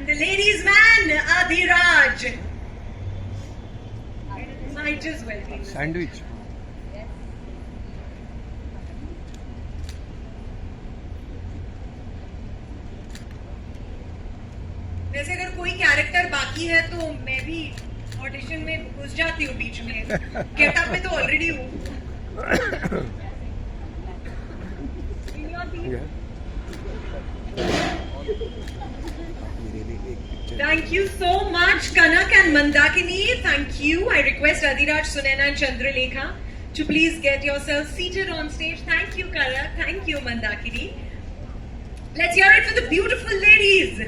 And the ladies man, Adhiraj. Might as well be. Sandwich वैसे अगर कोई character बाकी है तो मैं भी ऑडिशन में घुस जाती हूँ बीच में. गेटअप में तो ऑलरेडी हूँ. Thank you so much, Kanak and Mandakini. Thank you. I request Adhiraj, Sunaina and Chandralekha to please get yourselves seated on stage. Thank you, Kanak. Thank you, Mandakini. Let's hear it for the beautiful ladies.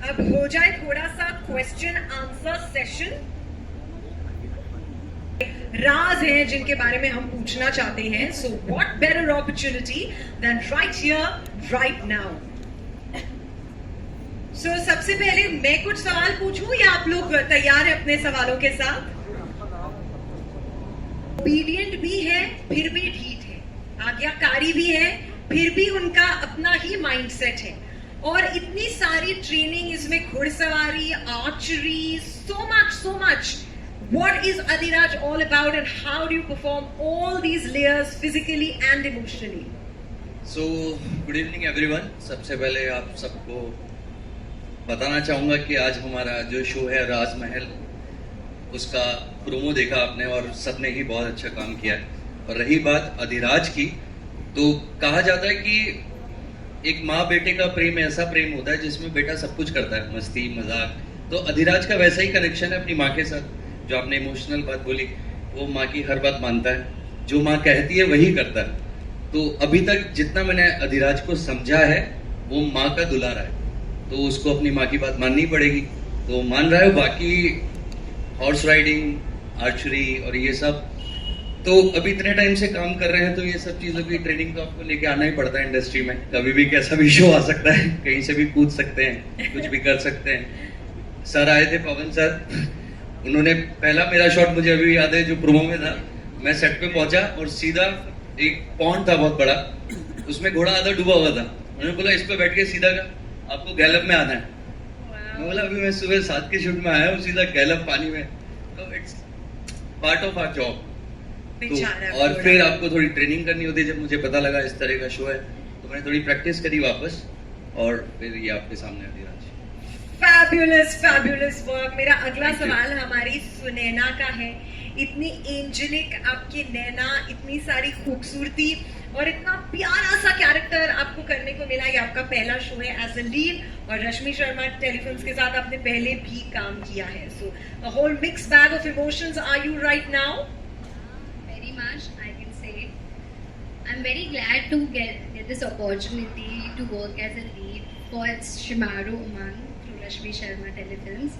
अब हो जाए थोड़ा सा question answer session. राज हैं जिनके बारे में हम पूछना चाहते हैं. So what better opportunity than right here right now. So सबसे पहले मैं कुछ सवाल पूछूं या आप लोग तैयार हैं अपने सवालों के साथ? ओबीडियंट भी है फिर भी ढीठ है, आज्ञाकारी भी है फिर भी उनका अपना ही माइंडसेट है, और इतनी सारी ट्रेनिंग इसमें, घुड़सवारी, archery, so much. What is Adhiraj all about and how do you perform all these layers physically and emotionally? So, good evening everyone. सबसे पहले आप सबको बताना चाहूँगा कि आज हमारा जो शो है राजमहल, उसका प्रोमो देखा आपने और सबने ही बहुत अच्छा काम किया है. और रही बात अधिराज की, तो कहा जाता है कि एक माँ बेटे का प्रेम ऐसा प्रेम होता है जिसमें बेटा सब कुछ करता है, मस्ती मजाक. तो अधिराज का वैसा ही कनेक्शन है अपनी माँ के साथ. जो आपने इमोशनल बात बोली, वो माँ की हर बात मानता है, जो माँ कहती है वही करता है. तो अभी तक जितना मैंने अधिराज को समझा है, वो माँ का दुलारा है, तो उसको अपनी माँ की बात माननी पड़ेगी. तो मान रहा है. बाकी हॉर्स राइडिंग, आर्चरी और ये सब, तो अभी इतने टाइम से काम कर रहे हैं, तो ये सब चीज़ों की ट्रेनिंग तो आपको लेके आना ही पड़ता है इंडस्ट्री में. कभी भी कैसा भी शो आ सकता है, कहीं से भी कूद सकते हैं, कुछ भी कर सकते हैं. सर आए थे, पवन सर, उन्होंने पहला मेरा शॉट मुझे अभी याद है जो प्रोमो में था. मैं सेट पे पहुंचा और सीधा एक पॉन्ड था बहुत बड़ा, उसमें घोड़ा आधा डूबा हुआ था. उन्होंने बोला इस पे बैठ के सीधा का आपको गैलप में आना है. मैं बोला अभी मैं सुबह 7 के शूट में आया हूँ, सीधा गैलप पानी में. तो it's part of our job. तो और फिर आपको थोड़ी ट्रेनिंग करनी होती है. जब मुझे पता लगा इस तरह का शो है, तो मैंने थोड़ी प्रैक्टिस करी वापस, और फिर ये आपके सामने अधिराज. Fabulous work. मेरा अगला सवाल हमारी सुनैना का है. इतनी एंजेलिक आपकी नैना, इतनी सारी खूबसूरती और इतना प्यारा सा कैरेक्टर आपको करने को मिला. ये आपका पहला शो है एज अ लीड, और रश्मि शर्मा टेलीफिल्म्स के साथ आपने पहले भी काम किया है. So a whole mix bag of emotions. Are you right now? Very much, I can say. I'm very glad to get this opportunity to work as a lead for Shimaru Umang through Rashmi Sharma Telefilms.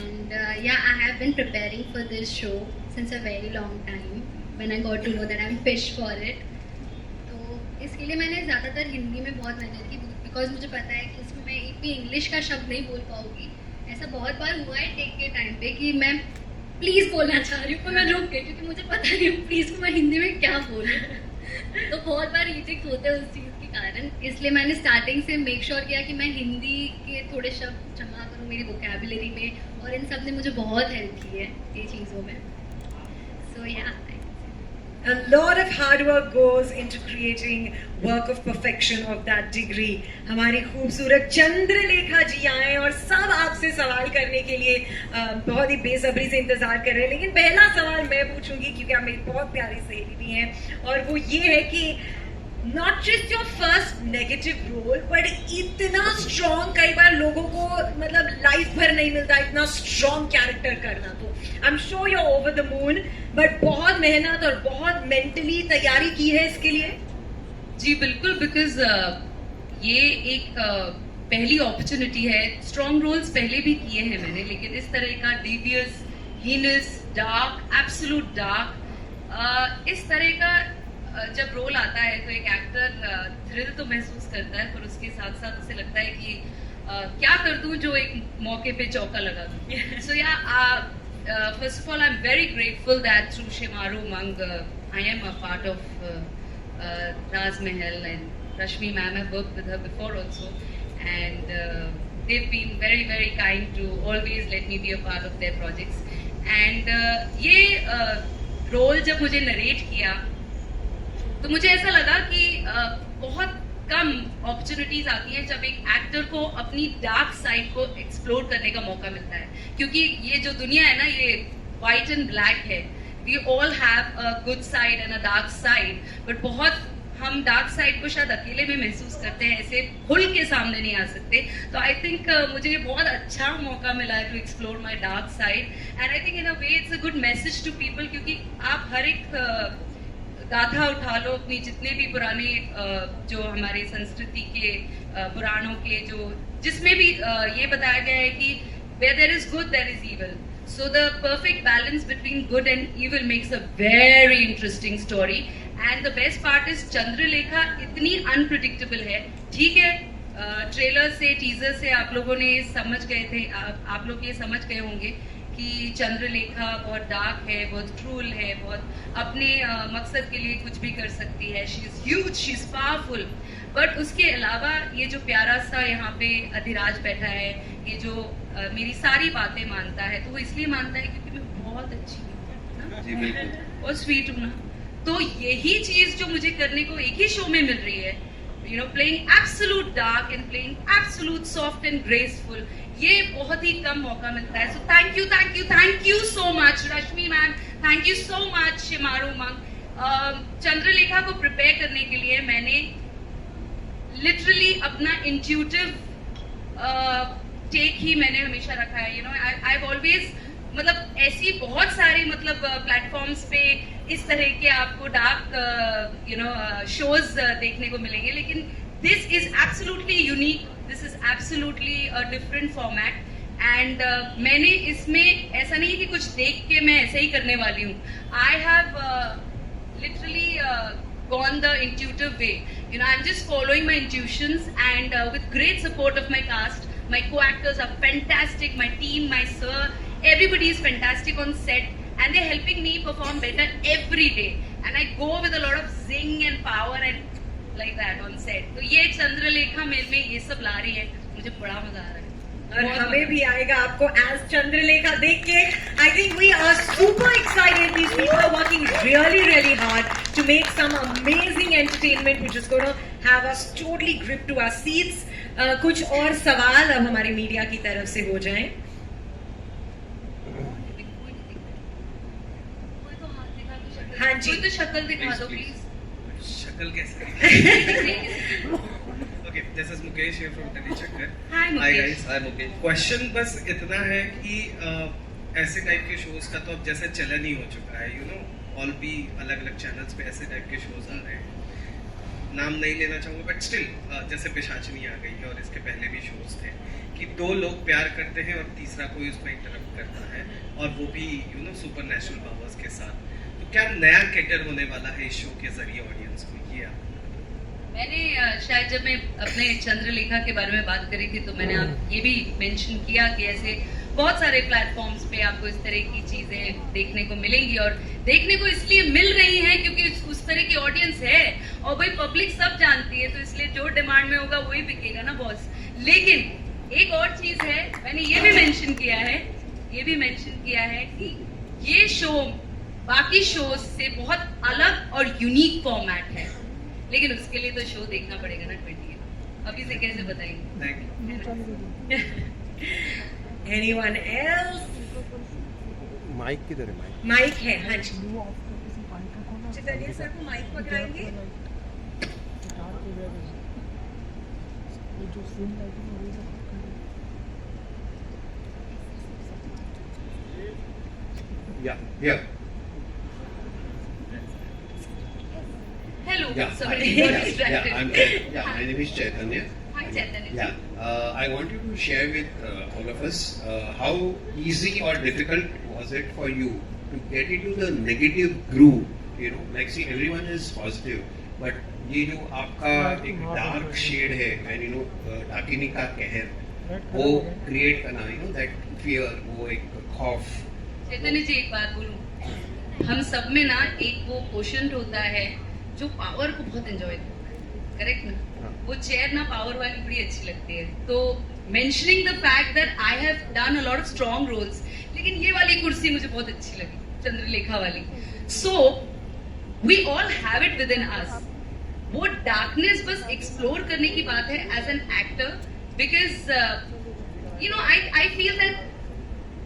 And I have been preparing for this show since a very long time when I got to know that I'm pitched for it. तो इसके लिए मैंने ज़्यादातर हिंदी में बहुत मेहनत की, because मुझे पता है कि इसमें मैं एक भी इंग्लिश का शब्द नहीं बोल पाऊँगी. ऐसा बहुत बार हुआ है टेक के टाइम पे कि मैं प्लीज़ बोलना चाह रही हूँ पर मैं रुक गई, क्योंकि मुझे पता नहीं प्लीज़ को मैं हिंदी में क्या बोलूँ. तो बहुत बार रिजेक्ट होते हैं उस चीज़ के कारण. इसलिए मैंने स्टार्टिंग से मेक श्योर किया कि मैं हिंदी के थोड़े शब्द जमा करूँ मेरी वोकैबुलरी में, और इन सब ने मुझे बहुत हेल्प की है ये चीज़ों में. सो A lot of hard work goes into creating work of perfection of that degree. हमारी खूबसूरत चंद्रलेखा जी आए और सब आपसे सवाल करने के लिए बहुत ही बेसब्री से इंतजार कर रहे हैं. लेकिन पहला सवाल मैं पूछूंगी क्योंकि आप मेरी बहुत प्यारी सहेली भी हैं, और वो ये है कि not just your first negative role, but इतना स्ट्रॉन्ग कई बार लोगों को मतलब लाइफ भर नहीं मिलता इतना स्ट्रॉन्ग कैरेक्टर करना. तो I am sure you are over the moon, but बहुत मेहनत और बहुत मेंटली तैयारी की है इसके लिए. जी बिल्कुल, बिकॉज ये एक पहली अपॉर्चुनिटी है. स्ट्रॉन्ग रोल्स पहले भी किए हैं मैंने, लेकिन इस तरह का devious, heinous, dark, absolute dark, इस तरह का जब रोल आता है तो एक एक्टर थ्रिल तो महसूस करता है, पर उसके साथ साथ उसे लगता है कि क्या कर दूं जो एक मौके पे चौका लगा दूं. So first of all I am very grateful that through Shimaru Umang I am a part of Raz Mahal, and Rashmi ma'am, I've worked with her before also, and they've been very very kind to always let me be a part of their projects. And ये role जब मुझे narrate किया तो मुझे ऐसा लगा कि बहुत कम अपॉर्चुनिटीज आती हैं जब एक एक्टर को अपनी डार्क साइड को एक्सप्लोर करने का मौका मिलता है, क्योंकि ये जो दुनिया है ना, ये व्हाइट एंड ब्लैक है. We all have a good side and a dark side, but बहुत हम डार्क साइड को शायद अकेले में महसूस करते हैं, ऐसे खुल के सामने नहीं आ सकते. तो आई थिंक मुझे बहुत अच्छा मौका मिला है to explore my dark side, and I think in a way it's a good message to people, क्योंकि आप हर एक गाथा उठा लो, अपनी जितने भी पुराने जो हमारे संस्कृति के पुराणों के जो जिसमें भी ये बताया गया है कि where there is good there is evil, so the perfect balance between good and evil makes a very interesting story. And the best part is Chandralekha इतनी अनप्रिडिक्टेबल है. ठीक है, ट्रेलर से टीजर से आप लोगों ने समझ गए थे, आप लोग ये समझ गए होंगे कि चंद्रलेखा बहुत डार्क है, बहुत क्रूल है, बहुत अपने मकसद के लिए कुछ भी कर सकती है. She is huge, she is powerful. But उसके अलावा ये जो प्यारा सा यहाँ पे अधिराज बैठा है, ये जो मेरी सारी बातें मानता है, तो वो इसलिए मानता है क्योंकि मैं बहुत अच्छी हूँ जी बिल्कुल, और स्वीट हूँ ना. तो यही चीज जो मुझे करने को एक ही शो में मिल रही है, you know, playing absolute dark and playing absolute soft and graceful, ये बहुत ही कम मौका मिलता है. So thank you so much Rashmi ma'am, thank you so much Shemaroo मंग. चंद्रलेखा को प्रिपेयर करने के लिए मैंने लिटरली अपना इंट्यूटिव टेक ही मैंने हमेशा रखा है. यू नो, आई ऑलवेज, मतलब ऐसी बहुत सारी मतलब प्लेटफॉर्म्स पे इस तरह के आपको डार्क यू नो शोज देखने को मिलेंगे, लेकिन this is absolutely unique, this is absolutely a different format. And मैंने इसमें ऐसा नहीं कि कुछ देख के मैं ऐसे ही करने वाली हूँ. I have literally gone the intuitive way. You know, I'm just following my intuitions, and with great support of my cast, my co-actors are fantastic, my team, my sir, everybody is fantastic on set, and they're helping me perform better every day. And I go with a lot of zing and power and like that on set. तो ये चंद्रलेखा मेरे में ये सब ला रही है, मुझे बड़ा मजा आ रहा है. और हमें भी आएगा आपको एज चंद्रलेखा देख के. I think we are super excited. These people are working really hard to make some amazing entertainment which is gonna have us totally grip to our seats. कुछ और सवाल अब हमारी मीडिया की तरफ से हो जाएं. हाँ जी, कोई तो शक्ल दिखा दो प्लीज. शक्ल कैसे? Okay, this is Mukesh here from Delhi Chakkar. Hi Mukesh. guys. Hi Mukesh. Question बस इतना है कि ऐसे टाइप के शोज का तो अब जैसे चलन ही हो चुका है, यू नो, ऑल भी अलग अलग चैनल्स पे ऐसे टाइप के शोज आ रहे हैं. नाम नहीं लेना चाहूँगा, बट स्टिल जैसे पिशाचनी आ गई है और इसके पहले भी शोज थे कि दो लोग प्यार करते हैं और तीसरा कोई उसमें इंटरप्ट करता है, और वो भी you know super natural powers के साथ. तो क्या नया कैटर होने वाला है इस शो के जरिए ऑडियंस को? ये मैंने शायद जब मैं अपने चंद्रलेखा के बारे में बात करी थी तो मैंने आप ये भी मेंशन किया कि ऐसे बहुत सारे प्लेटफॉर्म्स पे आपको इस तरह की चीजें देखने को मिलेंगी, और देखने को इसलिए मिल रही हैं क्योंकि उस तरह की ऑडियंस है, और भाई पब्लिक सब जानती है, तो इसलिए जो डिमांड में होगा वही बिकेगा ना बॉस. लेकिन एक और चीज है, मैंने ये भी मेंशन किया है कि ये शो बाकी शोज से बहुत अलग और यूनिक फॉर्मेट है, लेकिन उसके लिए तो शो देखना पड़ेगा ना 20. अभी से कैसे बताएंगे? Thank you. Anyone else? Mike किधर है? माइक माइक है. हाँ जी, चलिए सर को माइक पकड़ाएंगे. या Hello. Yeah, Sorry, hi. got distracted. My name is Chaitanya. Hi, Chaitanya. I want you to share with all of us how easy or difficult was it for you to get into the negative groove? You know, like see, everyone is positive, but ये जो आपका एक dark shade है, and you know, डाकिनी का कहर, वो create करना, you know, that fear, वो एक खौफ. चैतन्य जी, एक बात बोलूं, हम सब में ना एक वो क्वोशंट होता है जो पावर को बहुत एंजॉय करता है, करेक्ट ना? वो चेयर ना पावर वाली बड़ी अच्छी लगती है. तो mentioning the fact that I have done a lot of strong roles, लेकिन ये वाली कुर्सी मुझे बहुत अच्छी लगी, चंद्रलेखा वाली. So we all have it within us. वो डार्कनेस बस एक्सप्लोर करने की बात है as an actor, because I feel that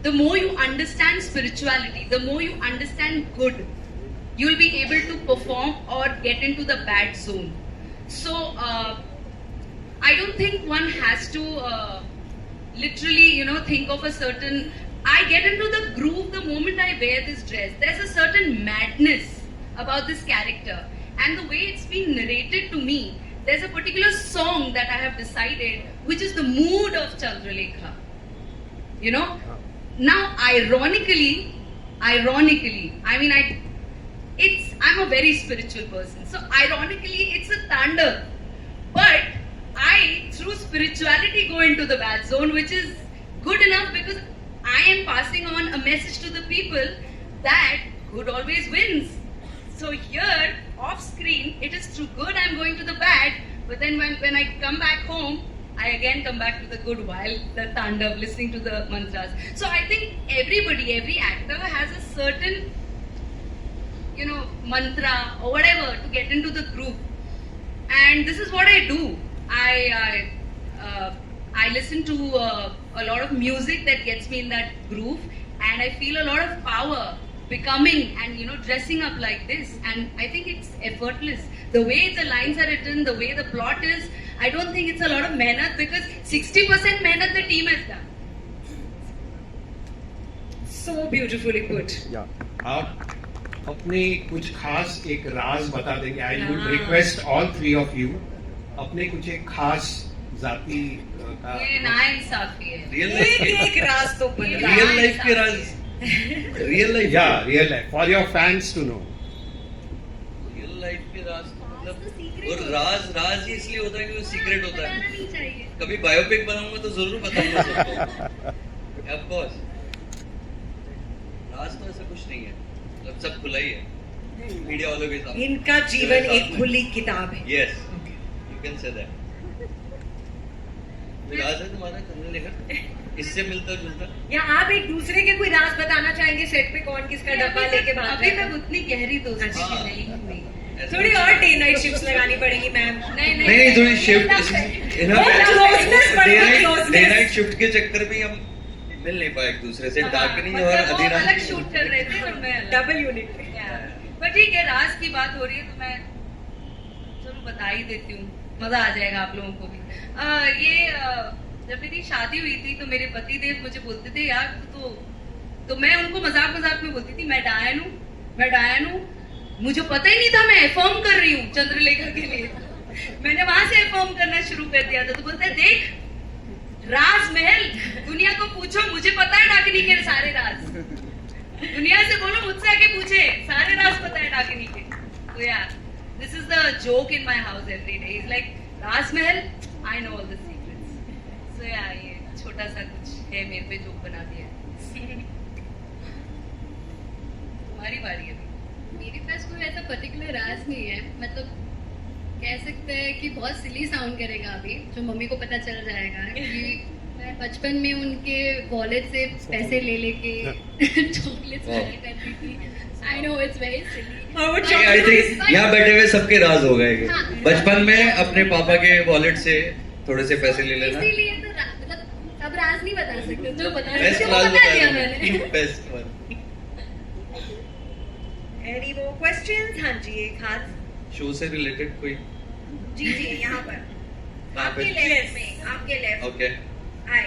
the more you understand spirituality, the more you understand good, you'll be able to perform or get into the bad zone. So I don't think one has to literally think of a certain, I get into the groove the moment I wear this dress. There's a certain madness about this character, and the way it's been narrated to me, there's a particular song that I have decided which is the mood of Chandralekha. Now ironically, I mean, I'm a very spiritual person, so ironically it's a Tandav, but I through spirituality go into the bad zone, which is good enough because I am passing on a message to the people that good always wins. So here off screen it is through good I'm going to the bad, but then when I come back home, I again come back to the good while the Tandav, listening to the mantras. So I think every actor has a certain mantra or whatever to get into the groove, and this is what I do. I listen to a lot of music that gets me in that groove, and I feel a lot of power becoming and dressing up like this, and I think it's effortless. The way the lines are written, the way the plot is, I don't think it's a lot of mehnat, because 60% mehnat the team has done. So beautifully put. आप अपने कुछ खास एक राज बता देंगे. I would हाँ. Request all three of you अपने कुछ एक खास जाति का ये नाइंसाफी है. रियल लाइफ एक राज तो बन रहा है. रियल लाइफ के राज, रियल लाइफ, या real life for your fans to know. Real life के राज मतलब, और राज ही इसलिए होता है कि वो सीक्रेट होता है. बताना नहीं चाहिए. कभी बायोपिक बनाऊंगा तो जरूर बताऊंगा सबको. ऑफ कोर्स राज तो ऐसा कुछ नहीं है, मतलब सब खुला ही है मीडिया वालों के सामने. इनका जीवन एक खुली किताब है. Yes, you can say that. राज है तुम्हारा चंद्रलेखा, इससे मिलता जुलता. या आप एक दूसरे के कोई राज बताना चाहेंगे सेट पे, कौन किसका डब्बा लेके भाग अभी रहा तक है? उतनी गहरी दोस्ती अच्छा. नहीं हुई. थोड़ी और डे नाइट शिफ्ट्स लगानी पड़ेगी मैम. नहीं थोड़ी शिफ्ट Closeness बढ़ेगा, closeness. डे नाइट शिफ्ट के चक्कर में हम मिल नहीं पाए एक दूसरे से. डार्कनिंग और मतलब वो अधीरा अलग शूट कर रहे थे और मैं अलग. Double unit. पर ठीक है, राज की बात हो रही है तो मैं चलो बता ही देती हूँ, मजा आ जाएगा आप लोगों को भी. जब मेरी शादी हुई थी तो मेरे पति देव मुझे बोलते थे यार तो मैं उनको मजाक में बोलती थी मैं डायन हूँ. मुझे पता ही नहीं था मैं एफर्म कर रही हूँ चंद्रलेखा के लिए. मैंने वहां से एफर्म करना शुरू कर दिया था. तो बोलते हैं देख राजमहल, दुनिया को पूछो, मुझे पता है डाकिनी के सारे राज. दुनिया से बोलो मुझसे आके पूछे, सारे राज पता है डाकिनी के. तो यार this is the joke in my house every day. Is like Rajmahal, I know all the secrets. So यार ये छोटा सा कुछ है मेरे पे जोक बना दिया. तुम्हारी बारी है. मेरे पास कोई ऐसा पर्टिकुलर राज नहीं है. मतलब कह सकते हैं कि बहुत सिली साउंड करेगा अभी, जो मम्मी को पता चल जाएगा कि मैं बचपन में उनके वॉलेट से पैसे ले लेके चॉकलेट्स खाया करती थी. I know it's very silly. I think यहाँ बैठे हुए सबके राज हो गए. हाँ. बचपन में अपने पापा के वॉलेट से थोड़े से पैसे ले लेना. इसीलिए तो मतलब अब राज नहीं बता सकते, जो बता बेस्ट सकते वो राज बता दिया बताया. मैंने. Best one. Any more questions? हाँ जी, एक हाथ. शो से रिलेटेड कोई? जी यहाँ पर. कहाँ पे? लेफ्ट में, आपके left. Okay. Hi.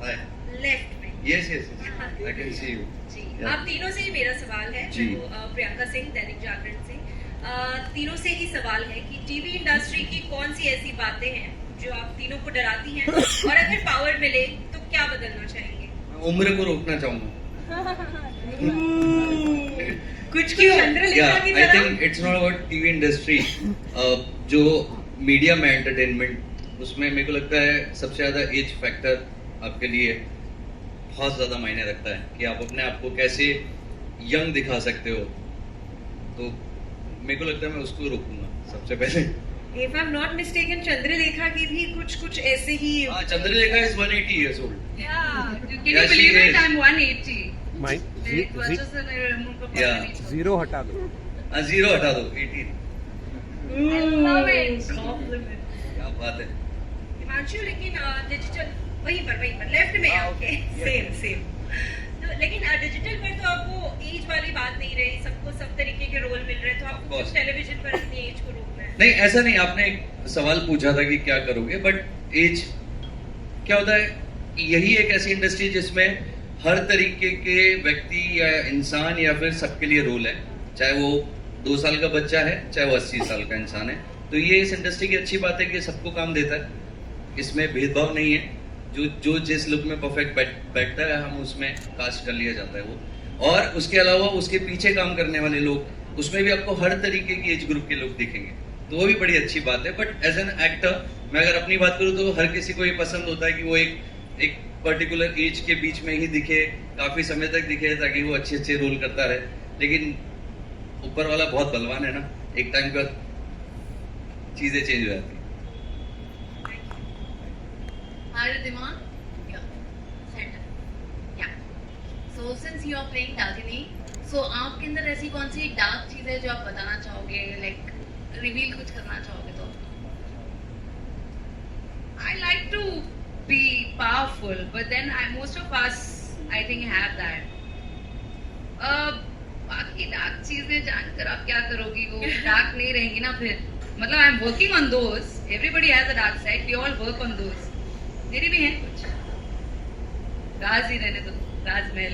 Hi. Left में. Yes I can see you. जी, Yeah. आप तीनों से ही मेरा सवाल है. जी. मैं हूँ प्रियंका सिंह, दैनिक जागरण से. तीनों से ही सवाल है कि टीवी इंडस्ट्री की कौन सी ऐसी बातें हैं जो आप तीनों को डराती हैं, और अगर पावर मिले तो क्या बदलना चाहेंगे? उम्र को रोकना चाहूंगा. कुछ क्यों? चंद्रलेखा की आई तरह. Think it's not about TV industry. जो मीडिया में एंटरटेनमेंट, उसमें मेरे को लगता है सबसे ज्यादा एज फैक्टर आपके लिए बहुत ज्यादा मायने रखता है कि आप अपने आप को कैसे यंग दिखा सकते हो, तो मेरे को लगता है मैं उसको रोकूंगा सबसे पहले। If I'm not mistaken, Chandralekha की भी कुछ ऐसे ही हाँ, Chandralekha is 180 years old. Can you Yeah, she believe it? is. I'm 180. Mic मेरे वजह से मेरे मुंह का Yeah. पता नहीं जीरो हटा दो। हाँ, 0 हटा दो, 18। love it. compliment. क्या बात है। हिमांशु, लेकिन डिजिटल वहीं पर लेफ्ट में आपके Same. तो लेकिन डिजिटल पर तो आपको एज वाली बात नहीं रही, सबको सब तरीके के रोल मिल रहे हैं, तो Of आपको course. टेलीविजन पर अपनी एज को रोकना है। नहीं, ऐसा नहीं, आपने एक सवाल पूछा था कि क्या करोगे, बट एज क्या होता है, यही एक ऐसी इंडस्ट्री जिसमें हर तरीके के व्यक्ति या इंसान या फिर सबके लिए रोल है, चाहे वो 2 साल का बच्चा है, चाहे वो 80 साल का इंसान है। तो ये इस इंडस्ट्री की अच्छी बात है कि सबको काम देता है, इसमें भेदभाव नहीं है, जो जिस लुक में परफेक्ट बैठता है हम उसमें कास्ट कर लिया जाता है वो। और उसके अलावा उसके पीछे काम करने वाले लोग, उसमें भी आपको हर तरीके की एज ग्रुप के लोग दिखेंगे, तो वो भी बड़ी अच्छी बात है। बट एज एन एक्टर मैं अगर अपनी बात करूँ तो हर किसी को ये पसंद होता है कि वो एक पर्टिकुलर एज के बीच में ही दिखे, काफी समय तक दिखे, ताकि वो अच्छे रोल करता रहे। लेकिन ऊपर वाला बहुत बलवान है ना, एक टाइम पर चीजें चेंज हो जाती है। Hi Ridhima. Yeah. Center. Yeah. So since you are playing Dagini, so आपके अंदर ऐसी कौन सी डार्क चीज है जो आप बताना चाहोगे, लाइक रिवील कुछ करना चाहोगे तो? I like to be powerful, but then most of us, I think, have that. बाकी डार्क चीजें जानकर आप क्या करोगी, वो डार्क नहीं रहेंगी ना फिर। मतलब I am working on those, everybody has a dark side, we all work on those. मेरी भी है कुछ, राज ही रहने दो, राजमहल।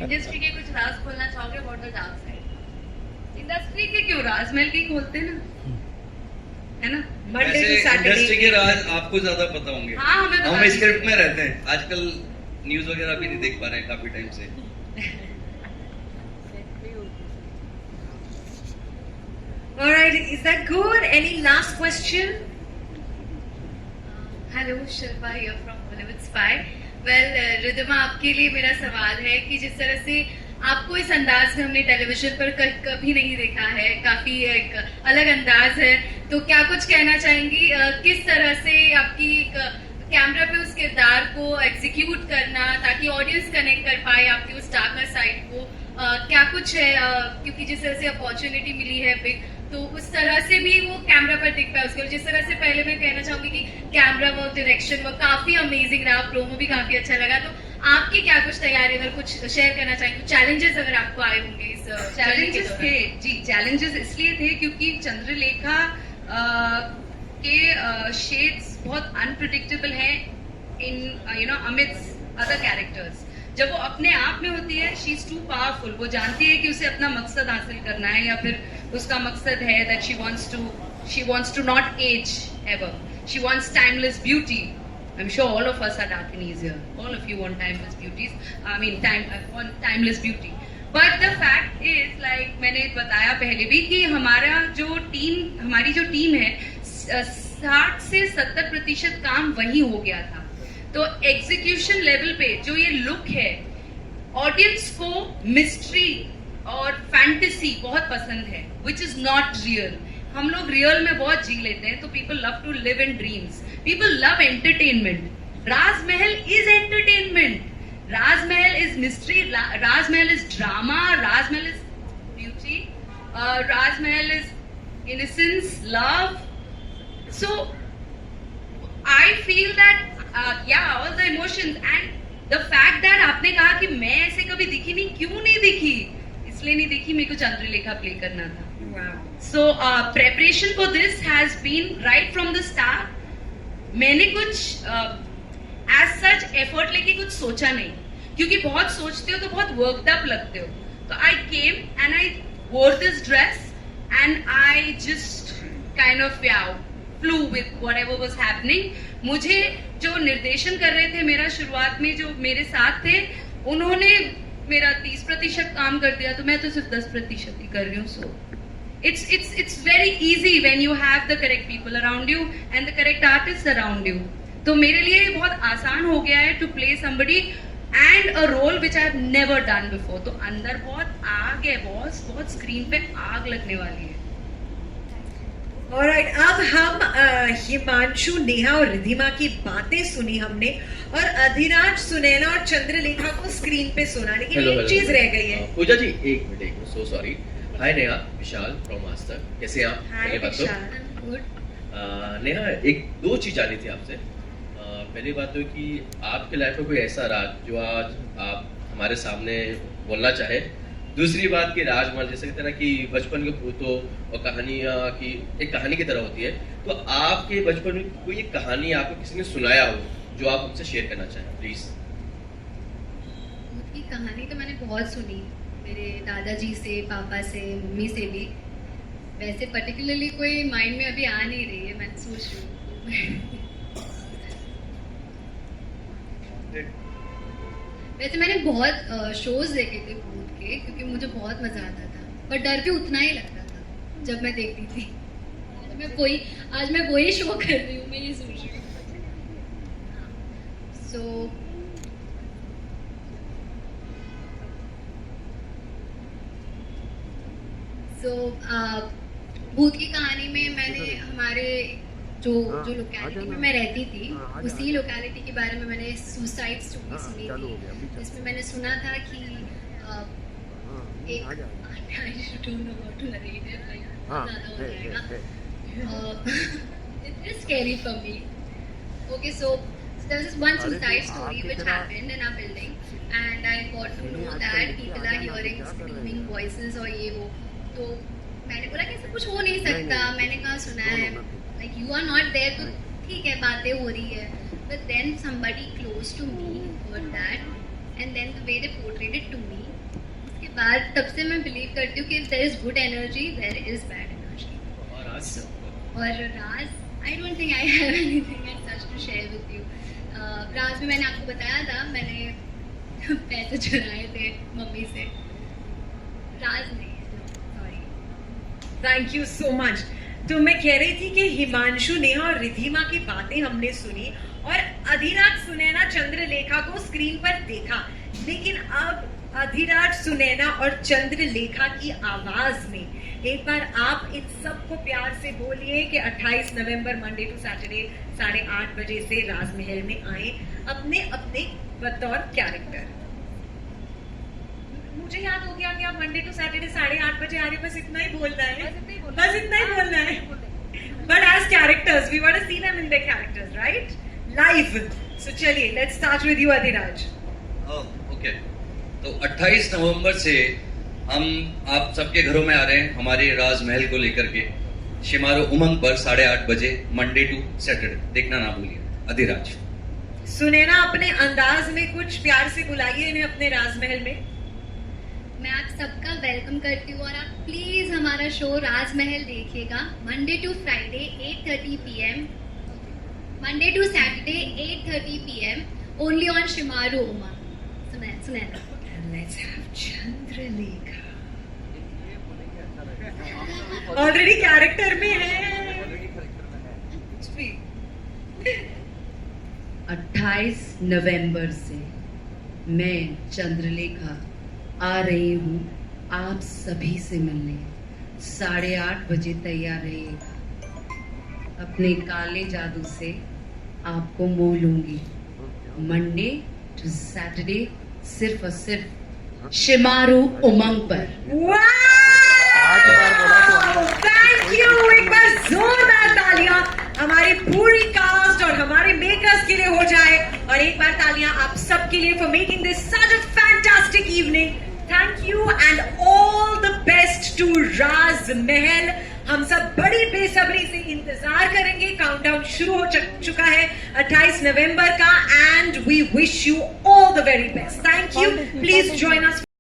इंडस्ट्री के कुछ राज खोलना चाहोगे about the dark side? Industry के क्यों, राजमहल की खोलते ना, है ना। Monday to वैसे इंडस्ट्री के Saturday. राज आपको ज्यादा पता होंगे। हाँ, हमें पता हम नहीं स्क्रिप्ट में चलेगा। रहते हैं, आजकल न्यूज वगैरह भी नहीं देख पा रहे हैं काफी टाइम से। All right, is that good? Any last question? Hello, Shilpa here from Bollywood spy. Well Ridhima, आपके लिए मेरा सवाल है कि जिस तरह से आपको इस अंदाज में हमने टेलीविजन पर कभी नहीं देखा है, काफी एक अलग अंदाज है, तो क्या कुछ कहना चाहेंगी, किस तरह से आपकी कैमरा पे उस किरदार को एग्जीक्यूट करना ताकि ऑडियंस कनेक्ट कर पाए आपकी उस डार्कर साइड को, क्या कुछ है, क्योंकि जिस तरह से अपॉर्चुनिटी मिली है बिग, तो उस तरह से भी वो कैमरा पर दिख पाए उसके। जिस तरह से पहले मैं कहना चाहूंगी कि कैमरा वर्क, डायरेक्शन वर्क काफी अमेजिंग रहा, प्रोमो भी काफी अच्छा लगा, तो आपकी क्या कुछ तैयारी, अगर कुछ शेयर करना चाहेंगे, चैलेंजेस अगर आपको आए होंगे इस चैलेंजेस थे जी, चैलेंजेस इसलिए थे क्योंकि चंद्रलेखा के शेड्स बहुत अनप्रिडिक्टेबल हैं इन अमिट्स अदर कैरेक्टर्स। जब वो अपने आप में होती है, शी इज टू पावरफुल, वो जानती है कि उसे अपना मकसद हासिल करना है, या फिर उसका मकसद है that she wants to not age ever, she wants timeless beauty. I'm sure all of us are Dakinis here. All of you want timeless beauties. I mean, want timeless beauty. But the fact is, like मैंने बताया पहले भी कि हमारी जो team है, 60 से 70% काम वही हो गया था। तो एग्जीक्यूशन लेवल पे जो ये लुक है, ऑडियंस को मिस्ट्री और फैंटेसी बहुत पसंद है, विच इज नॉट रियल। हम लोग रियल में बहुत जी लेते हैं, तो people love to live in dreams, people love entertainment. Rajmahal is entertainment, Rajmahal is mystery, Rajmahal is drama, Rajmahal is beauty, Rajmahal is innocence, love. So I feel that all the emotions and the fact that आपने कहा कि मैं ऐसे कभी दिखी नहीं, क्यों नहीं दिखी, इसलिए नहीं दिखी, मेरे को चंद्रलेखा प्ले करना था। Wow. So preparation for this has been right from the start. मैंने कुछ as such effort लेके कुछ सोचा नहीं, क्योंकि बहुत सोचते हो तो बहुत worked up लगते हो। तो I came and I wore this dress and I just kind of flew with whatever was happening. मुझे जो निर्देशन कर रहे थे, मेरा शुरुआत में जो मेरे साथ थे, उन्होंने मेरा 30% काम कर दिया, तो मैं तो सिर्फ 10% ही कर रही हूँ। सो it's very easy when you have the correct people around you and the correct artists around you. तो मेरे लिए बहुत आसान हो गया है to play somebody and a role which I have never done before. तो अंदर बहुत आग है बॉस, बहुत स्क्रीन पे आग लगने वाली है. Alright, अब हम हिमांशु, नेहा और रिधिमा की बातें सुनी हमने और अधिराज, सुनैना और चंद्रलेखा को स्क्रीन पे सुना, लेकिन एक चीज रह गई है. पूजा जी एक minute, so sorry. Hi Neha, Vishal from master, कैसे हैं आप? हाय पहली बात तो विशाल. गुड. नेहा एक दो चीज जानी थी आपसे. पहली बात तो कि आपके लाइफ में कोई ऐसा राज जो आज आप हमारे सामने बोलना चाहे. दूसरी बात कि राजमहल जैसे कहते हैं ना कि बचपन के भूतों और कहानियाँ की एक कहानी की तरह होती है, तो आपके बचपन में कोई एक कहानी आपको किसी ने सुनाया हो जो आप हमसे शेयर करना चाहें प्लीज. भूत की कहानी तो मैंने बहुत सुनी, मेरे दादाजी से, पापा से, मम्मी से भी. वैसे पर्टिकुलरली कोई माइंड में अभी आ नहीं रही है, मैं सोच रही हूँ. वैसे मैंने बहुत शोज देखे थे भूत के, क्योंकि मुझे बहुत मजा आता था, पर डर भी उतना ही लगता था जब मैं देखती थी. आज मैं वही शो कर रही हूँ, मैं ये सोच रही हूँ. सो भूत की कहानी में मैंने हमारे जो लोकेलिटी में मैं रहती थी, उसी लोकेलिटी के बारे में मैंने सुसाइड स्टोरी सुनी थी. इसमें मैंने सुना था कि एक It is scary for me. Okay, so there was one suicide story which happened in our building, and I got to know that people are hearing screaming voices और ये वो. तो मैंने बोला कि ऐसा कुछ हो नहीं सकता. मैंने कहा सुना है, like you are not there, तो ठीक है बातें हो रही है. But then somebody close to me heard that, and then the way they portrayed it to me, उसके बाद तब से मैं believe करती हूँ कि if there is good energy, there is bad energy. और राज, I don't think I have anything as such to share with you. राज में मैंने आपको बताया था, मैंने पैसे चुराए थे मम्मी से. राज नहीं है, sorry. Thank you so much. तो मैं कह रही थी कि हिमांशु, नेहा और रिधिमा की बातें हमने सुनी और अधिराज, सुनैना, चंद्रलेखा को स्क्रीन पर देखा, लेकिन अब अधिराज, सुनैना और चंद्रलेखा की आवाज में एक बार आप इन सबको प्यार से बोलिए कि 28 नवंबर मंडे टू सैटरडे 8:30 बजे से राजमहल में आए अपने अपने बतौर कैरेक्टर. मुझे याद हो गया कि आप मंडे टू सैटरडे 8:30 बजे आ रहे, बस इतना ही बोलना है, बस इतना ही बोलना है. But as characters we want to see them in their characters, right, live. So चलिए, let's start with you Adhiraj. Okay, तो 28 नवंबर से हम आप सबके घरों में आ रहे हैं हमारे राजमहल को लेकर के. शिमारो उमंग पर 8:30 बजे मंडे टू सैटरडे, देखना ना भूलिए. अधिराज. सुनैना, अपने अंदाज में कुछ प्यार से बुलाइए इन्हें अपने राजमहल में. मैं आप सबका वेलकम करती हूँ और आप प्लीज हमारा शो राजमहल देखिएगा. Monday to Friday 8:30 PM, Monday to Saturday 8:30 PM, only on Shemaroo Umang. Sunaina. Let's have Chandralekha. Already character में है. 28 नवंबर से मैं चंद्रलेखा आ रही हूँ आप सभी से मिलने. 8:30 बजे तैयार रहिएगा. अपने काले जादू से आपको मोह लूंगी. मंडे टू सैटरडे सिर्फ और सिर्फ शिमारू उमंग पर. Thank you. एक बार जोरदार तालियां हमारी पूरी कास्ट और हमारे मेकर्स के लिए हो जाए, और एक बार तालियां आप सबके लिए for making this such a fantastic evening. Thank you and all the best to Rajmahal. हम सब बड़ी बेसब्री से इंतजार करेंगे. काउंटडाउन शुरू हो चुका है 28 नवंबर का, and we wish you all the very best. Thank you. Please join us.